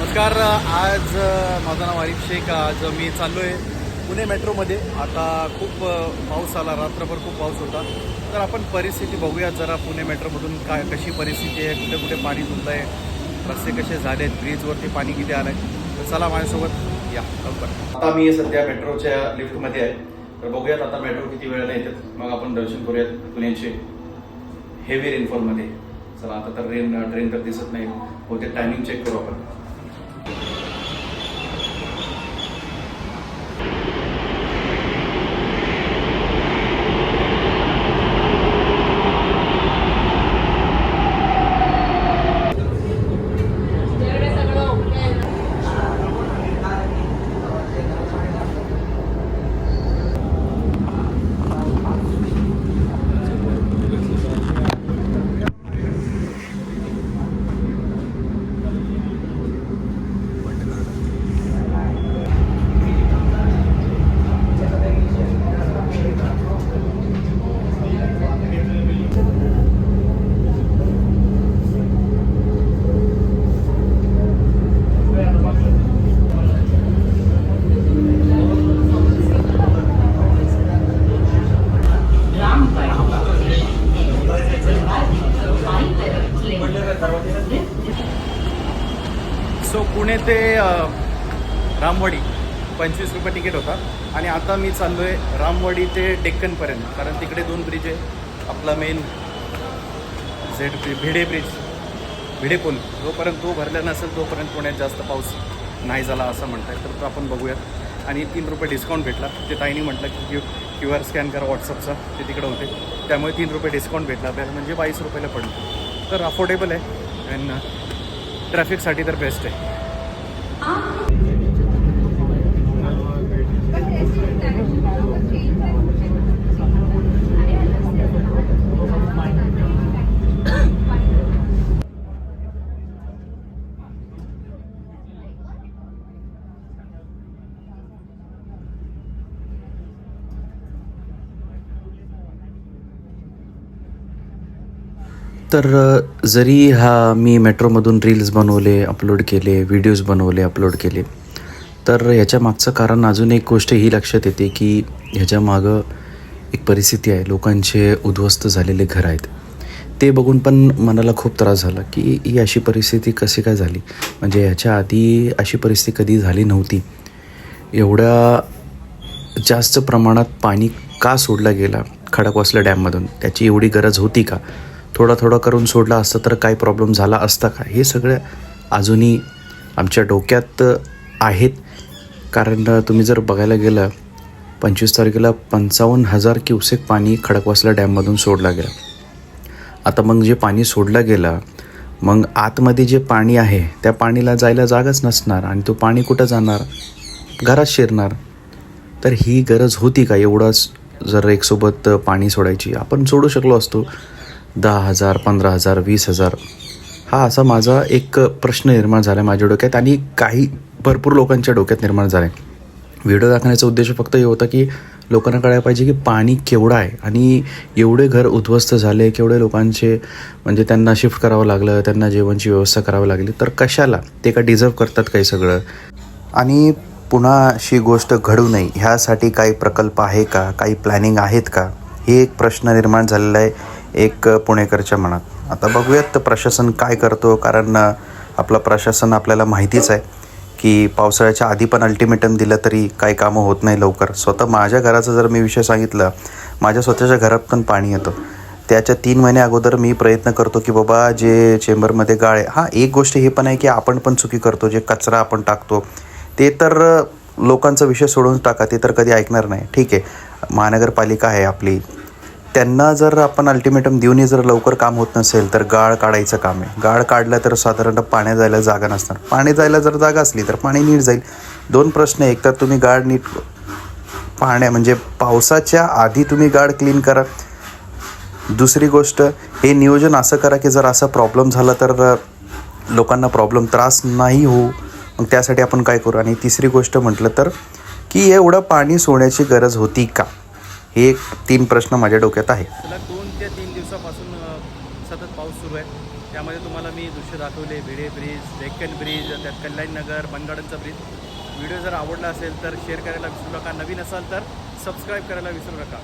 नमस्कार. आज माझं नाव आरिफ शेख. आज मी चाललो आहे पुणे मेट्रोमध्ये. आता खूप पाऊस आला, रात्रभर खूप पाऊस होता. तर आपण परिस्थिती बघूया जरा पुणे मेट्रोमधून कशी परिस्थिती आहे, कुठे कुठे पाणी तुंबलं आहे, रस्ते कसे झाले आहेत, ब्रिजवरती पाणी किती आलं आहे. तर चला माझ्यासोबत या लवकर. आता मी सध्या मेट्रोच्या लिफ्टमध्ये आहे. तर बघूयात आता मेट्रो किती वेळाने येतात, मग आपण दर्शन करूयात पुण्याचे हेवी रेनफॉलमध्ये. चला आता तर ट्रेन तर दिसत नाही, होते टायमिंग चेक करू आपण. सो पुणे ते रामवाडी 25 रुपये तिकीट होता. आणि आता मी चाललो आहे रामवाडी ते डेक्कनपर्यंत, कारण तिकडे 2 ब्रिज आहे. आपला मेन भिडे पूल जोपर्यंत तो भरला नसेल तोपर्यंत पुण्यात जास्त पाऊस नाही झाला असं म्हणताय. तर आपण बघूयात. आणि 3 रुपये डिस्काउंट भेटला. ते ताईनी म्हटलं की QR स्कॅन करा व्हॉट्सअपचा, ते तिकडं होते, त्यामुळे 3 रुपये डिस्काउंट भेटला आपल्याला, म्हणजे 22 रुपयाला पडलं. तर अफोर्डेबल आहे अँड ट्रॅफिकसाठी तर बेस्ट आहे. तर जरी मी मेट्रोमधून रील्स बनवले, अपलोड केले, व्हिडिओज बनवले, अपलोड केले, तर ह्याच्या मागचं कारण अजून एक गोष्ट ही लक्षात येते की ह्याच्या मागं एक परिस्थिती आहे. लोकांचे उद्ध्वस्त झालेले घर आहेत. ते बघून पण मनाला खूप त्रास झाला की ही अशी परिस्थिती कशी काय झाली. म्हणजे ह्याच्या आधी अशी परिस्थिती कधी झाली नव्हती. एवढ्या जास्त प्रमाणात पाणी का सोडला गेला खडकवासला डॅममधून, त्याची एवढी गरज होती का? थोडा करून सोडला असतं तर काही प्रॉब्लेम झाला असता का? हे सगळं अजूनही आमच्या डोक्यात आहेत. कारण तुम्ही जर बघायला गेलं 25 तारखेला 55,000 क्युसेक पाणी खडकवासला डॅममधून सोडला गेला. आता मग जे पाणी सोडलं गेलं, मग आतमध्ये जे पाणी आहे त्या पाणीला जायला जागाच नसणार आणि तो पाणी कुठं जाणार? घरात शिरणार. तर ही गरज होती का एवढंच जर एकसोबत पाणी सोडायची? आपण सोडू शकलो असतो 10,000, 15,000, 20,000. हा असा माझा एक प्रश्न निर्माण झाला आहे माझ्या डोक्यात आणि काही भरपूर लोकांच्या डोक्यात निर्माण झाला आहे. व्हिडिओ दाखवण्याचा उद्देश फक्त हे होता की लोकांना कळायला पाहिजे की पाणी केवढं आहे आणि एवढे घर उद्ध्वस्त झाले, केवढे लोकांचे म्हणजे त्यांना शिफ्ट करावं लागलं, त्यांना जेवणाची व्यवस्था करावी लागली. तर कशाला? ते का डिझर्व करतात काही सगळं? आणि पुन्हा अशी गोष्ट घडू नये ह्यासाठी काही प्रकल्प आहे का, काही प्लॅनिंग आहेत का? हे एक प्रश्न निर्माण झालेला आहे एक पुणेकरच्या मनात. आता बघूयात प्रशासन काय करतो. कारण आपलं प्रशासन आपल्याला माहितीच आहे की पावसाळ्याच्या आधी पण अल्टिमेटम दिलं तरी काही कामं होत नाही लवकर. स्वतः माझ्या घराचा जर मी विषय सांगितलं, माझ्या स्वतःच्या घरात पण पाणी येतं. त्याच्या 3 महिने अगोदर मी प्रयत्न करतो की बाबा जे चेंबरमध्ये गाळ आहे, एक गोष्ट हे पण आहे की आपण पण चुकी करतो. जे कचरा आपण टाकतो ते तर लोकांचा विषय सोडून टाका, ते तर कधी ऐकणार नाही. ठीक आहे, महानगरपालिका आहे आपली, त्यांना जर आपण अल्टिमेटम देऊनही जर लवकर काम होत नसेल तर गाळ काढायचं काम आहे. गाळ काढलं तर साधारणतः पाण्या जायला जागा नसणार. पाणी जायला जर जागा असली तर पाणी नीट जाईल. 2 प्रश्न. एक तर तुम्ही गाळ नीट म्हणजे पावसाच्या आधी तुम्ही गाळ क्लीन करा. दुसरी गोष्ट, हे नियोजन असं करा की जर असा प्रॉब्लेम झाला तर लोकांना त्रास नाही हो. मग त्यासाठी आपण काय करू? आणि तिसरी गोष्ट म्हटलं तर की एवढं पाणी सोडण्याची गरज होती का? हे 3 प्रश्न माझ्या डोक्यात आहे. 2 ते 3 दिवसापासून सतत पाऊस सुरू आहे. त्यामध्ये तुम्हाला मी दृश्य दाखवतो. सातोले भिडे ब्रिज डेक्कन ब्रिज त्यात कल्याण नगर मनगार्डनचा ब्रिज. व्हिडिओ जर आवडला असेल तर शेअर करायला विसरू नका. नवीन असाल तर सबस्क्राईब करायला विसरू नका.